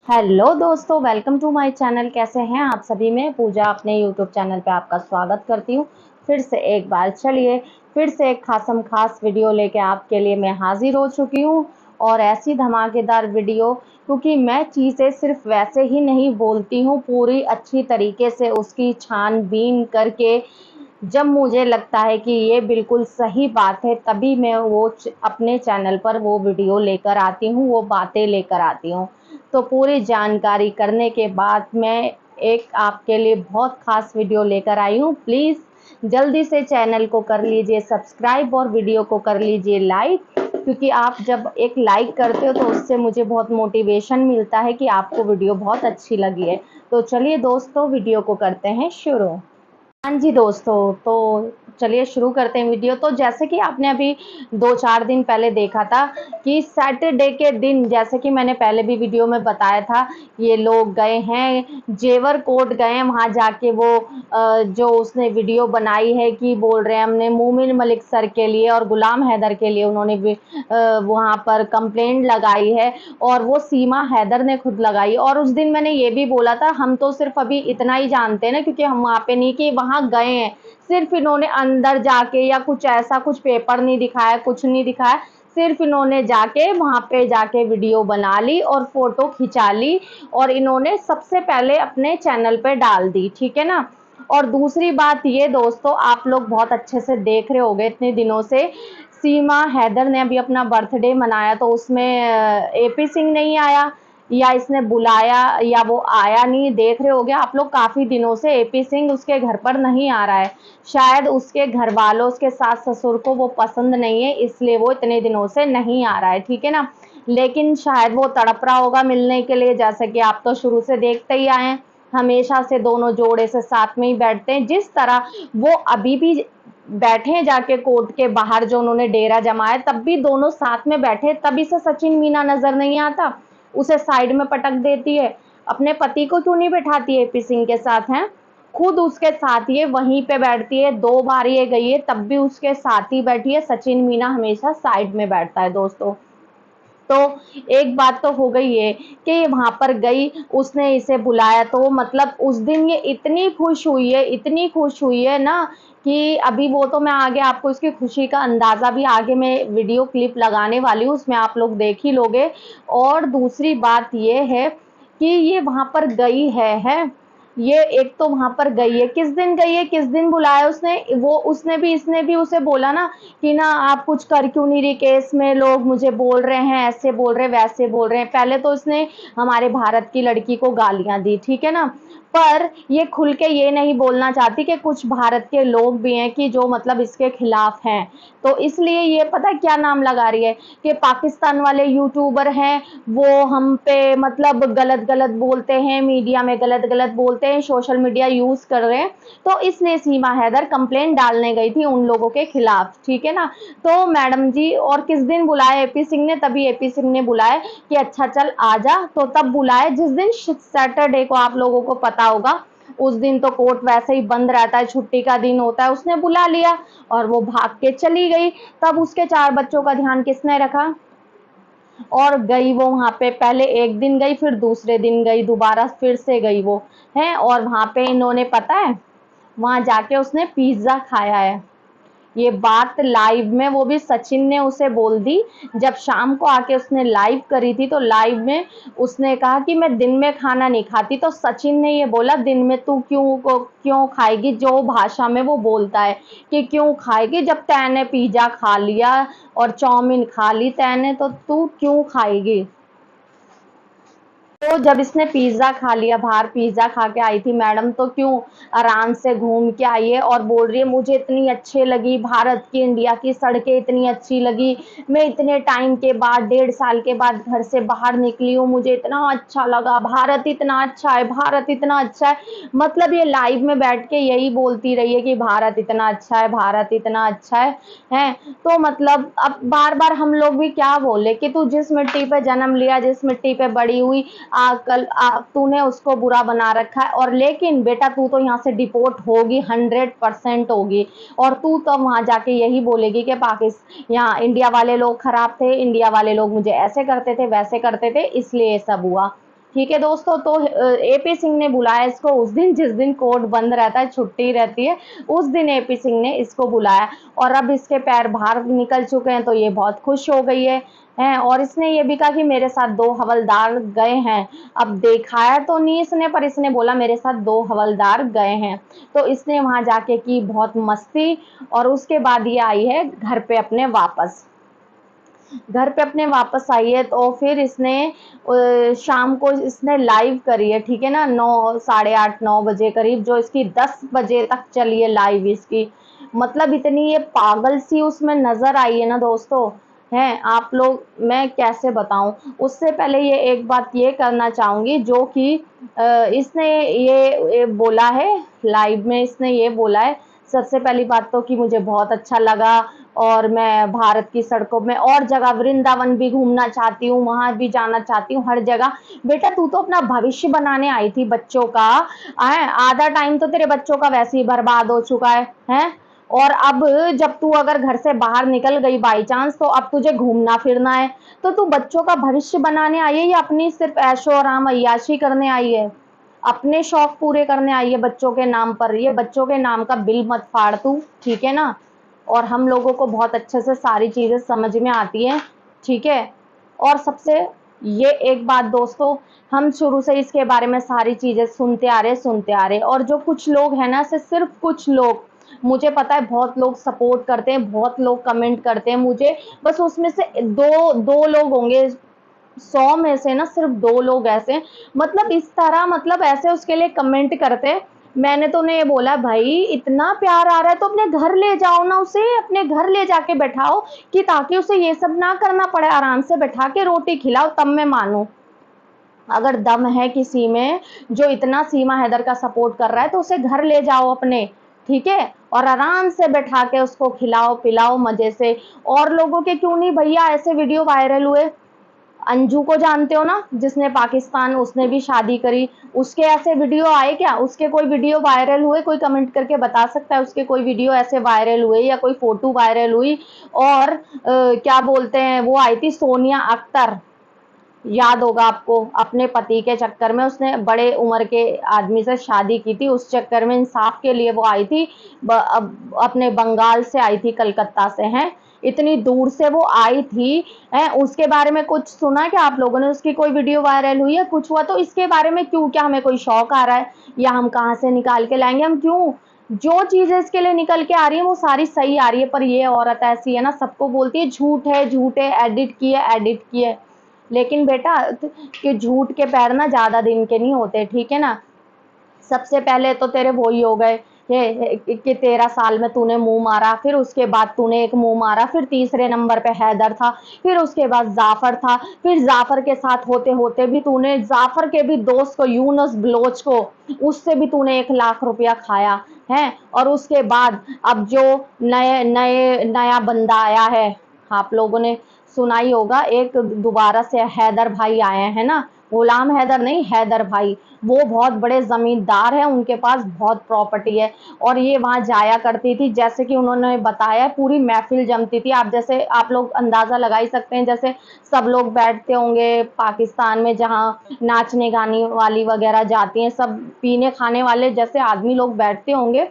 Hello दोस्तों, welcome to my channel. कैसे हैं आप सभी? मैं पूजा अपने यूट्यूब चैनल पे आपका स्वागत करती हूँ। फिर से एक बार चलिए फिर से एक खास वीडियो लेके आपके लिए मैं हाजिर हो चुकी हूँ। और ऐसी धमाकेदार वीडियो, क्योंकि मैं चीज़ें सिर्फ वैसे ही नहीं बोलती हूँ, पूरी अच्छी तरीके से उसकी छानबीन करके जब मुझे लगता है कि ये बिल्कुल सही बात है, तभी मैं अपने चैनल पर वो वीडियो लेकर आती हूँ, वो बातें लेकर आती हूँ। तो पूरी जानकारी करने के बाद मैं एक आपके लिए बहुत ख़ास वीडियो लेकर आई हूँ। प्लीज़ जल्दी से चैनल को कर लीजिए सब्सक्राइब और वीडियो को कर लीजिए लाइक, क्योंकि आप जब एक लाइक करते हो तो उससे मुझे बहुत मोटिवेशन मिलता है कि आपको वीडियो बहुत अच्छी लगी है। तो चलिए दोस्तों, वीडियो को करते हैं शुरू। हाँ जी दोस्तों, तो चलिए शुरू करते हैं वीडियो। तो जैसे कि आपने अभी 2-4 दिन पहले देखा था कि सैटरडे के दिन, जैसे कि मैंने पहले भी वीडियो में बताया था, ये लोग गए हैं जेवर कोट गए हैं। वहाँ जाके वो जो उसने वीडियो बनाई है कि बोल रहे हैं हमने मोमिन मलिक सर के लिए और गुलाम हैदर के लिए उन्होंने भी वहाँ पर कंप्लेंट लगाई है, और वो सीमा हैदर ने खुद लगाई। और उस दिन मैंने ये भी बोला था, हम तो सिर्फ अभी इतना ही जानते हैं ना, क्योंकि हम वहाँ पे नहीं कि वहाँ गए हैं, सिर्फ इन्होंने अंदर जाके या कुछ ऐसा कुछ पेपर नहीं दिखाया, कुछ नहीं दिखाया, सिर्फ इन्होंने जाके वहाँ पे जाके वीडियो बना ली और फोटो खिंचा ली और इन्होंने सबसे पहले अपने चैनल पे डाल दी, ठीक है ना। और दूसरी बात ये दोस्तों, आप लोग बहुत अच्छे से देख रहे होंगे इतने दिनों से, सीमा हैदर ने अभी अपना बर्थडे मनाया, तो उसमें एपी सिंह नहीं आया, या इसने बुलाया या वो आया नहीं। देख रहे होगे आप लोग, काफ़ी दिनों से एपी सिंह उसके घर पर नहीं आ रहा है। शायद उसके घर वालों, उसके सास ससुर को वो पसंद नहीं है, इसलिए वो इतने दिनों से नहीं आ रहा है, ठीक है ना। लेकिन शायद वो तड़प रहा होगा मिलने के लिए, जैसे कि आप तो शुरू से देखते ही आए हैं, हमेशा से दोनों जोड़े से साथ में ही बैठते हैं। जिस तरह वो अभी भी बैठे हैं जाके कोर्ट के बाहर, जो उन्होंने डेरा जमाया, तब भी दोनों साथ में बैठे, तभी से सचिन मीना नजर नहीं आता, उसे साइड में पटक देती है। अपने पति को क्यों नहीं बैठाती है एपी सिंह के साथ? हैं, खुद उसके साथ ये वहीं पे बैठती है। 2 बार ये गई है, तब भी उसके साथ ही बैठी है। सचिन मीना हमेशा साइड में बैठता है दोस्तों। तो एक बात तो हो गई है कि वहां पर गई, उसने इसे बुलाया, तो मतलब उस दिन ये इतनी खुश हुई है, इतनी खुश हुई है ना, कि अभी वो तो मैं आगे आपको इसकी खुशी का अंदाजा भी आगे मैं वीडियो क्लिप लगाने वाली हूँ, उसमें आप लोग देख ही लोगे। और दूसरी बात ये है कि ये वहां पर गई है, ये एक तो वहां पर गई है, किस दिन गई है, किस दिन बुलाया उसने, वो उसने भी, इसने भी उसे बोला ना कि ना आप कुछ कर क्यों नहीं रही केस में, लोग मुझे बोल रहे हैं, ऐसे बोल रहे हैं, वैसे बोल रहे हैं। पहले तो उसने हमारे भारत की लड़की को गालियां दी, ठीक है ना, पर ये खुल के ये नहीं बोलना चाहती कि कुछ भारत के लोग भी हैं कि जो मतलब इसके खिलाफ हैं। तो इसलिए ये पता क्या नाम लगा रही है कि पाकिस्तान वाले यूट्यूबर हैं, वो हम पे मतलब गलत गलत बोलते हैं, मीडिया में गलत गलत बोलते हैं, सोशल मीडिया यूज कर रहे हैं। तो इसलिए सीमा हैदर कंप्लेंट डालने गई थी उन लोगों के खिलाफ, ठीक है ना। तो मैडम जी, और किस दिन बुलाया एपी सिंह ने, तभी एपी सिंह ने बुलाया कि अच्छा चल आजा, तो तब बुलाया जिस दिन सैटरडे को, आप लोगों को पता होगा उस दिन तो कोर्ट वैसे ही बंद रहता है, छुट्टी का दिन होता है, उसने बुला लिया और वो भाग के चली गई। तब उसके 4 बच्चों का ध्यान किसने रखा? और गई वो वहां पे, पहले एक दिन गई, फिर दूसरे दिन गई, दोबारा फिर से गई वो है। और वहां पे इन्होंने, पता है, वहां जाके उसने पिज्जा खाया है। ये बात लाइव में, वो भी सचिन ने उसे बोल दी। जब शाम को आके उसने लाइव करी थी, तो लाइव में उसने कहा कि मैं दिन में खाना नहीं खाती, तो सचिन ने ये बोला दिन में तू क्यों खाएगी, जो भाषा में वो बोलता है कि क्यों खाएगी, जब तैने पिज्जा खा लिया और चाउमीन खा ली तैने, तो तू क्यों खाएगी। तो जब इसने पिज्जा खा लिया, बाहर पिज्जा खा के आई थी मैडम, तो क्यों आराम से घूम के आई है और बोल रही है मुझे इतनी अच्छी लगी भारत की, इंडिया की सड़कें इतनी अच्छी लगी, मैं इतने टाइम के बाद, 1.5 साल के बाद घर से बाहर निकली हूँ, मुझे इतना अच्छा लगा, भारत इतना अच्छा है, भारत इतना अच्छा है। मतलब ये लाइव में बैठ के यही बोलती रही है कि भारत इतना अच्छा है, भारत इतना अच्छा है। तो मतलब अब बार बार हम लोग भी क्या बोले कि तू जिस मिट्टी पे जन्म लिया, जिस मिट्टी पे बड़ी हुई, कल तूने उसको बुरा बना रखा है। और लेकिन बेटा, तू तो यहाँ से डिपोर्ट होगी, 100% होगी, और तू तो वहां जाके यही बोलेगी कि पाकिस्तान, यहाँ इंडिया वाले लोग खराब थे, इंडिया वाले लोग मुझे ऐसे करते थे, वैसे करते थे, इसलिए ये सब हुआ। ठीक है दोस्तों। तो एपी सिंह ने बुलाया इसको उस दिन जिस दिन कोर्ट बंद रहता है, छुट्टी रहती है, उस दिन एपी सिंह ने इसको बुलाया। और अब इसके पैर बाहर निकल चुके हैं तो ये बहुत खुश हो गई है। और इसने ये भी कहा कि मेरे साथ 2 हवलदार गए हैं। अब दिखाया तो नहीं इसने, पर इसने बोला मेरे साथ 2 हवलदार गए हैं। तो इसने वहां जाके की बहुत मस्ती, और उसके बाद ये आई है घर पे अपने वापस। घर पे अपने वापस आई है तो फिर इसने शाम को इसने लाइव करी है, ठीक है ना, 9 साढ़े 8 9 बजे करीब, जो इसकी 10 बजे तक चली है लाइव इसकी। मतलब इतनी ये पागल सी उसमें नजर आई है ना दोस्तों, हैं आप लोग, मैं कैसे बताऊं। उससे पहले ये एक बात ये करना चाहूंगी, जो कि इसने ये बोला है लाइव में, इसने ये बोला है सबसे पहली बात तो कि मुझे बहुत अच्छा लगा, और मैं भारत की सड़कों में और जगह वृंदावन भी घूमना चाहती हूँ, वहां भी जाना चाहती हूँ, हर जगह। बेटा तू तो अपना भविष्य बनाने आई थी बच्चों का, आधा टाइम तो तेरे बच्चों का वैसे ही बर्बाद हो चुका है। और अब जब तू अगर घर से बाहर निकल गई बाई चांस, तो अब तुझे घूमना फिरना है। तो तू बच्चों का भविष्य बनाने आई है या अपनी सिर्फ ऐशो आराम अय्याशी करने आई है? अपने शौक पूरे करने आई है बच्चों के नाम पर? ये बच्चों के नाम का बिल मत फाड़ तू, ठीक है ना। और हम लोगों को बहुत अच्छे से सारी चीजें समझ में आती हैं, ठीक है। और सबसे ये एक बात दोस्तों, हम शुरू से इसके बारे में सारी चीजें सुनते आ रहे। और जो कुछ लोग हैं ना, सिर्फ कुछ लोग, मुझे पता है बहुत लोग सपोर्ट करते हैं, बहुत लोग कमेंट करते हैं मुझे, बस उसमें से दो लोग होंगे 100 में से ना, सिर्फ 2 लोग ऐसे, मतलब इस तरह, मतलब ऐसे उसके लिए कमेंट करते। मैंने तो उन्हें ये बोला, भाई इतना प्यार आ रहा है तो अपने घर ले जाओ ना, उसे अपने घर ले जाके बैठाओ, कि ताकि उसे ये सब ना करना पड़े, आराम से बैठा के रोटी खिलाओ, तब मैं मानूं। अगर दम है किसी में जो इतना सीमा हैदर का सपोर्ट कर रहा है, तो उसे घर ले जाओ अपने, ठीक है, और आराम से बैठा के उसको खिलाओ पिलाओ मजे से। और लोगों के क्यों नहीं भैया ऐसे वीडियो वायरल हुए? अंजू को जानते हो ना, जिसने पाकिस्तान, उसने भी शादी करी, उसके ऐसे वीडियो आए क्या? उसके कोई वीडियो वायरल हुए? कोई कमेंट करके बता सकता है उसके कोई वीडियो ऐसे वायरल हुए या कोई फोटो वायरल हुई? और क्या बोलते हैं, वो आई थी सोनिया अख्तर, याद होगा आपको, अपने पति के चक्कर में उसने बड़े उम्र के आदमी से शादी की थी, उस चक्कर में इंसाफ के लिए वो आई थी, अपने बंगाल से आई थी, कलकत्ता से, हैं इतनी दूर से वो आई थी। उसके बारे में कुछ सुना क्या आप लोगों ने? उसकी कोई वीडियो वायरल हुई है, कुछ हुआ? तो इसके बारे में क्यों, क्या हमें कोई शौक आ रहा है, या हम कहाँ से निकाल के लाएंगे? हम क्यों, जो चीजें इसके लिए निकल के आ रही है वो सारी सही आ रही है, पर ये औरत ऐसी है ना, सबको बोलती है झूठ है झूठ है, एडिट किए। लेकिन बेटा कि झूठ के पैर ना ज्यादा दिन के नहीं होते, ठीक है ना। सबसे पहले तो तेरे वही हो गए कि 13 साल में तूने मुंह मारा, फिर उसके बाद तूने एक मुंह मारा, फिर तीसरे नंबर पे हैदर था, फिर उसके बाद जाफर था, फिर जाफर के साथ होते होते भी तूने जाफर के भी दोस्त को, यूनुस बलोच को, उससे भी तूने 1 लाख रुपया खाया है। और उसके बाद अब जो नया बंदा आया है, आप लोगों ने सुना ही होगा, एक दोबारा से हैदर भाई आए हैं ना, गुलाम हैदर नहीं, हैदर भाई, वो बहुत बड़े जमींदार हैं, उनके पास बहुत प्रॉपर्टी है। और ये वहां जाया करती थी, जैसे कि उन्होंने बताया, पूरी महफिल जमती थी। आप जैसे आप लोग अंदाजा लगा ही सकते हैं, जैसे सब लोग बैठते होंगे पाकिस्तान में, जहाँ नाचने गाने वाली वगैरह जाती हैं, सब पीने खाने वाले जैसे आदमी लोग बैठते होंगे,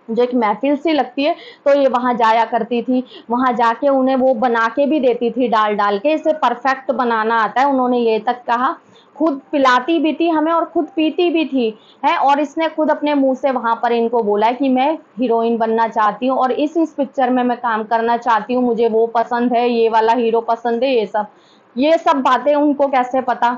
जो एक महफिल सी लगती है, तो ये वहां जाया करती थी। वहां जाके उन्हें वो बना के भी देती थी, डाल डाल के, इसे परफेक्ट बनाना आता है, उन्होंने ये तक कहा। खुद पिलाती भी थी हमें और खुद पीती भी थी, है। और इसने खुद अपने मुंह से वहां पर इनको बोला है कि मैं हीरोइन बनना चाहती हूँ, और इस पिक्चर में मैं काम करना चाहती हूँ, मुझे वो पसंद है, ये वाला हीरो पसंद है, ये सब बातें उनको कैसे पता?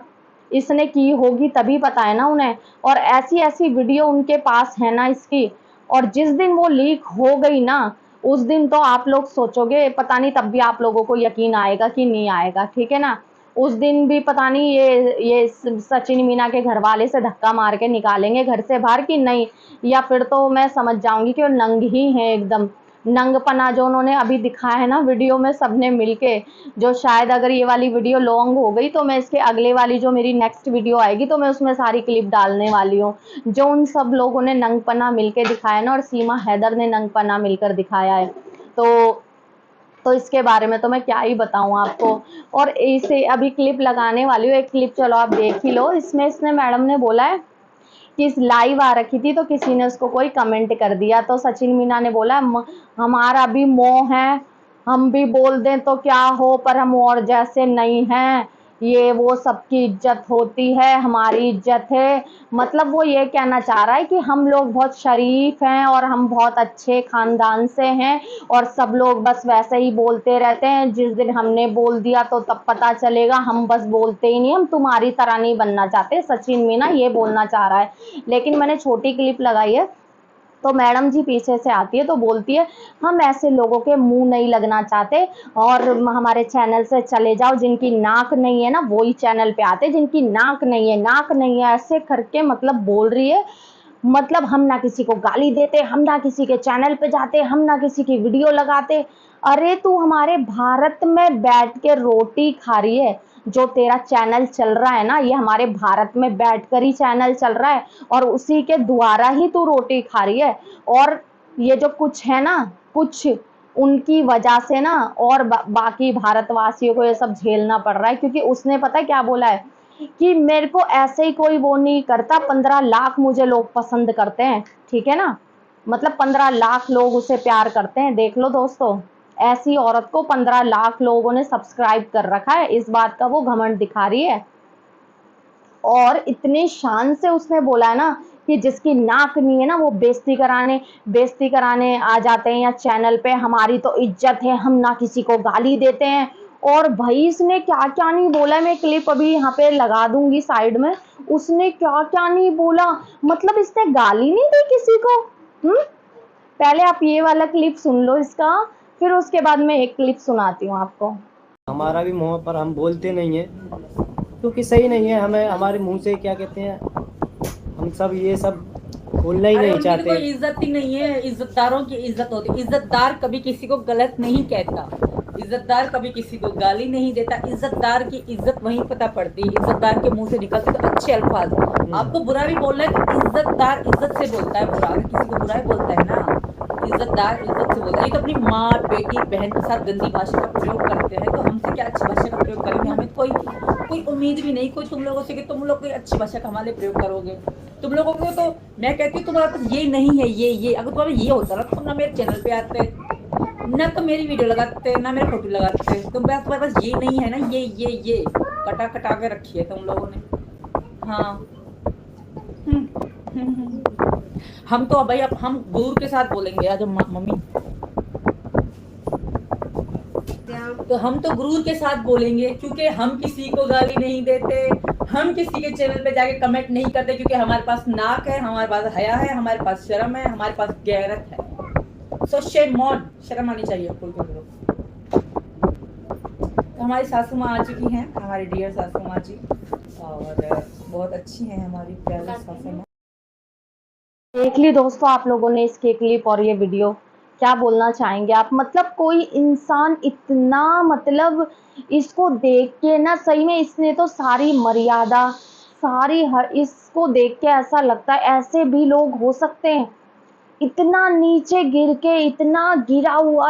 इसने की होगी तभी पता है ना उन्हें। और ऐसी ऐसी वीडियो उनके पास है ना इसकी। और जिस दिन वो लीक हो गई ना, उस दिन तो आप लोग सोचोगे, पता नहीं तब भी आप लोगों को यकीन आएगा कि नहीं आएगा, ठीक है ना। उस दिन भी पता नहीं ये सचिन मीना के घर वाले से धक्का मार के निकालेंगे घर से बाहर कि नहीं, या फिर तो मैं समझ जाऊंगी कि वो नंग ही है एकदम। नंगपना जो उन्होंने अभी दिखाया है ना वीडियो में सबने मिलके, जो शायद अगर ये वाली वीडियो लॉन्ग हो गई तो मैं इसके अगले वाली जो मेरी नेक्स्ट वीडियो आएगी तो मैं उसमें सारी क्लिप डालने वाली हूँ, जो उन सब लोगों ने नंगपना मिलके दिखाया ना, और सीमा हैदर ने नंगपना मिलकर दिखाया है। तो तो इसके बारे में तो मैं क्या ही बताऊं आपको। और इसे अभी क्लिप लगाने वाली हूँ, एक क्लिप चलो आप देख ही लो। इसमें इसने मैडम ने बोला है कि इस लाइव आ रखी थी तो किसी ने उसको कोई कमेंट कर दिया, तो सचिन मीना ने बोला हमारा भी मोह है, हम भी बोल दें तो क्या हो, पर हम और जैसे नहीं हैं, ये वो सबकी इज्जत होती है, हमारी इज्जत है। मतलब वो ये कहना चाह रहा है कि हम लोग बहुत शरीफ हैं और हम बहुत अच्छे खानदान से हैं और सब लोग बस वैसे ही बोलते रहते हैं, जिस दिन हमने बोल दिया तो तब पता चलेगा, हम बस बोलते ही नहीं, हम तुम्हारी तरह नहीं बनना चाहते। सचिन मीना ये बोलना चाह रहा है। लेकिन मैंने छोटी क्लिप लगाई है तो मैडम जी पीछे से आती है तो बोलती है हम ऐसे लोगों के मुंह नहीं लगना चाहते और हमारे चैनल से चले जाओ, जिनकी नाक नहीं है ना वही चैनल पे आते, जिनकी नाक नहीं है, नाक नहीं है, ऐसे करके मतलब बोल रही है। मतलब हम ना किसी को गाली देते, हम ना किसी के चैनल पे जाते, हम ना किसी की वीडियो लगाते। अरे तू हमारे भारत में बैठ के रोटी खा रही है, जो तेरा चैनल चल रहा है ना ये हमारे भारत में बैठकर ही चैनल चल रहा है और उसी के द्वारा ही तू रोटी खा रही है। और ये जो कुछ है ना, कुछ उनकी वजह से ना और बाकी भारतवासियों को ये सब झेलना पड़ रहा है, क्योंकि उसने पता है क्या बोला है कि मेरे को ऐसे ही कोई वो नहीं करता, 15 लाख मुझे लोग पसंद करते हैं, ठीक है ना, मतलब 15 लाख लोग उसे प्यार करते हैं। देख लो दोस्तों, ऐसी औरत को 15 लाख लोगों ने सब्सक्राइब कर रखा है, इस बात का वो घमंड दिखा रही है। और इतने शान से उसने बोला है ना कि जिसकी नाक नहीं है ना वो बेइज्जती कराने आ जाते हैं या चैनल पे, हमारी तो इज्जत है, हम ना किसी को गाली देते हैं। और भाई इसने क्या क्या नहीं बोला, मैं क्लिप अभी यहाँ पे लगा दूंगी साइड में, उसने क्या क्या नहीं बोला, मतलब इसने गाली नहीं दी किसी को। पहले आप ये वाला क्लिप सुन लो इसका, फिर उसके बाद मैं एक क्लिप सुनाती हूँ आपको। हमारा भी मुंह पर हम बोलते नहीं है क्योंकि सही नहीं है, हमें हमारे मुंह से क्या कहते हैं, हम सब ये सब बोलना ही नहीं चाहते। कोई इज्जत ही नहीं है, इज्जतदारों की इज्जत होती है। इज्जतदार कभी किसी को गलत नहीं कहता, इज्जतदार कभी किसी को गाली नहीं देता। इज्जतदार की इज्जत वहीं पता पड़ती है, इज्जतदार के मुंह से निकलते तो अच्छे अल्फाज। आपको बुरा भी बोलना है तो इज्जतदार इज्जत से बोलता है, बुरा किसी को बुरा ही बोलता है ना, इज्जतदार इज्जत से बोलता है। तो अपनी माँ बेटी बहन के साथ गंदी भाषा का प्रयोग करते हैं, तो हमसे क्या अच्छी भाषा का प्रयोग करेंगे। हमें कोई उम्मीद भी नहीं कोई तुम लोगों से कि तुम लोग कोई अच्छी भाषा का हमारे प्रयोग करोगे। तुम लोगों को तो मैं कहती हूँ तुम्हारे पास ये नहीं है, ये अगर तुम्हारा ये होता ना तो तुम ना मेरे चैनल पे आते, ना तो मेरी वीडियो लगाते, ना मेरे फोटो लगाते। तुम्हारे पास ये नहीं है ना, ये कटा के रखी है तुम लोगों ने। हाँ हम तो भाई अब हम गुरूर के साथ बोलेंगे आज मम्मी, तो हम तो गुरूर के साथ बोलेंगे क्योंकि हम किसी को गाली नहीं देते, हम किसी के चैनल पे जाके कमेंट नहीं करते, क्योंकि हमारे पास नाक है, हमारे पास हया है, हमारे पास शर्म है, हमारे पास गैरत है। सो शेम ऑन, शर्म आनी चाहिए कोई लोग। तो हमारी सासू माँ आ चुकी हैं, हमारी डियर सासू माँ जी, और बहुत अच्छी हैं हमारी प्यारी सासू माँ। देख ली दोस्तों आप लोगों ने इसके क्लिप और ये वीडियो, क्या बोलना चाहेंगे आप। मतलब कोई इंसान इतना, मतलब इसको देख के ना सही में इसने तो सारी मर्यादा सारी हर, इसको देख के ऐसा लगता है ऐसे भी लोग हो सकते हैं। इतना नीचे गिर के, इतना गिरा हुआ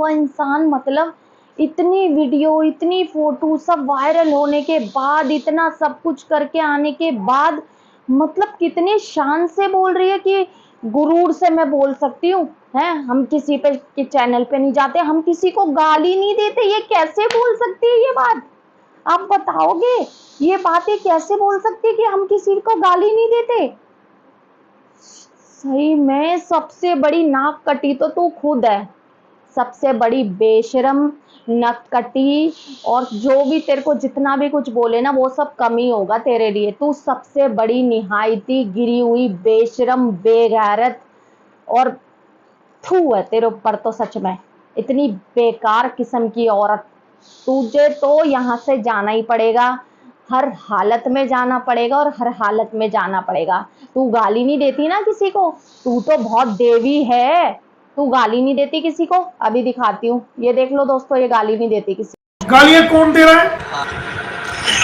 इंसान, मतलब इतनी वीडियो इतनी फोटो सब वायरल होने के बाद, इतना सब कुछ करके आने के बाद, मतलब कितने शान से बोल रही है कि गुरूर से मैं बोल सकती हूँ, हैं हम किसी पे के चैनल पे नहीं जाते, हम किसी को गाली नहीं देते। ये कैसे बोल सकती है ये बात, आप बताओगे ये बातें कैसे बोल सकती है कि हम किसी को गाली नहीं देते। सही में सबसे बड़ी नाक कटी तो तू खुद है, सबसे बड़ी बेशरम नकटी, और जो भी तेरे को जितना भी कुछ बोले ना वो सब कम ही होगा तेरे लिए। तू सबसे बड़ी निहायती गिरी हुई बेशरम बेगैरत और थू है तेरे ऊपर तो सच में, इतनी बेकार किस्म की औरत। तुझे तो यहाँ से जाना ही पड़ेगा, हर हालत में जाना पड़ेगा और हर हालत में जाना पड़ेगा। तू गाली नहीं देती ना किसी को, तू तो बहुत देवी है, तू गाली नहीं देती किसी को। अभी दिखाती हूँ, ये देख लो दोस्तों, ये गाली नहीं देती किसी को। गालियां कौन दे रहा है?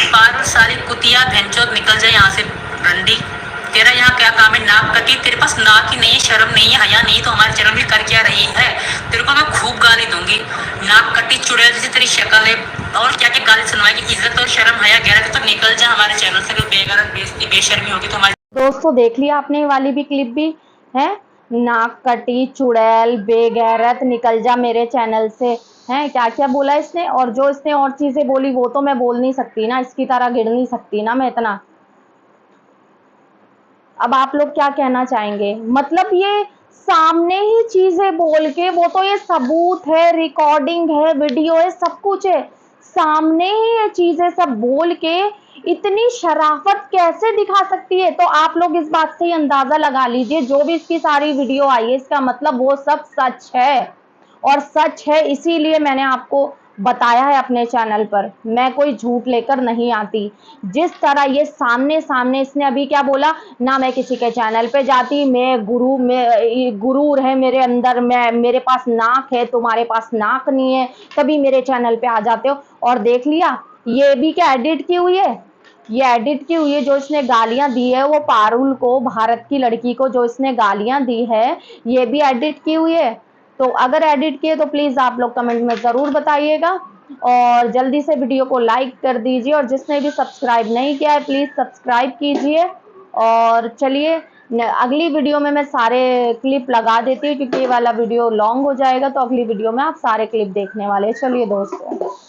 पागल सारी कुतिया भैंचोद निकल जाए यहाँ से रंडी। तेरा यहाँ क्या काम है नाक कटी, तेरे पास नाक ही नहीं है, शर्म नहीं है, हया नहीं, तो हमारे चैनल में कर क्या रही है। तेरे को मैं खूब गाली दूंगी, नाक कटी चुड़ैल जैसी तेरी शक्ल है, और क्या क्या गाली सुनवाएगी। इज्जत और शर्म हया गैरत तो निकल जा हमारे चैनल से, अगर बेगैरत बेइज्जती बेशर्मी होगी तो हमारे। दोस्तों देख लिया आपने वाली भी क्लिप भी है, नाक कटी चुड़ैल बेगैरत निकल जा मेरे चैनल से, हैं क्या क्या बोला इसने। और जो इसने और चीजें बोली वो तो मैं बोल नहीं सकती ना, इसकी तरह गिर नहीं सकती ना मैं इतना। अब आप लोग क्या कहना चाहेंगे, मतलब ये सामने ही चीजें बोल के, वो तो ये सबूत है, रिकॉर्डिंग है, वीडियो है, सब कुछ है, सामने ही ये चीजें सब बोल के इतनी शराफत कैसे दिखा सकती है। तो आप लोग इस बात से ही अंदाजा लगा लीजिए, जो भी इसकी सारी वीडियो आई है इसका मतलब वो सब सच है, और सच है इसीलिए मैंने आपको बताया है अपने चैनल पर, मैं कोई झूठ लेकर नहीं आती। जिस तरह ये सामने सामने इसने अभी क्या बोला ना, मैं किसी के चैनल पे जाती, मैं गुरूर है मेरे अंदर, मैं मेरे पास नाक है, तुम्हारे पास नाक नहीं है, तभी मेरे चैनल पे आ जाते हो। और देख लिया ये भी क्या एडिट की हुई है, ये एडिट की हुई है। जो इसने गालियां दी है वो पारुल को, भारत की लड़की को जो इसने गालियां दी है, ये भी एडिट की हुई है। तो अगर एडिट किए तो प्लीज़ आप लोग कमेंट में ज़रूर बताइएगा, और जल्दी से वीडियो को लाइक कर दीजिए, और जिसने भी सब्सक्राइब नहीं किया है प्लीज़ सब्सक्राइब कीजिए। और चलिए अगली वीडियो में मैं सारे क्लिप लगा देती हूँ, क्योंकि ये वाला वीडियो लॉन्ग हो जाएगा, तो अगली वीडियो में आप सारे क्लिप देखने वाले। चलिए दोस्तों।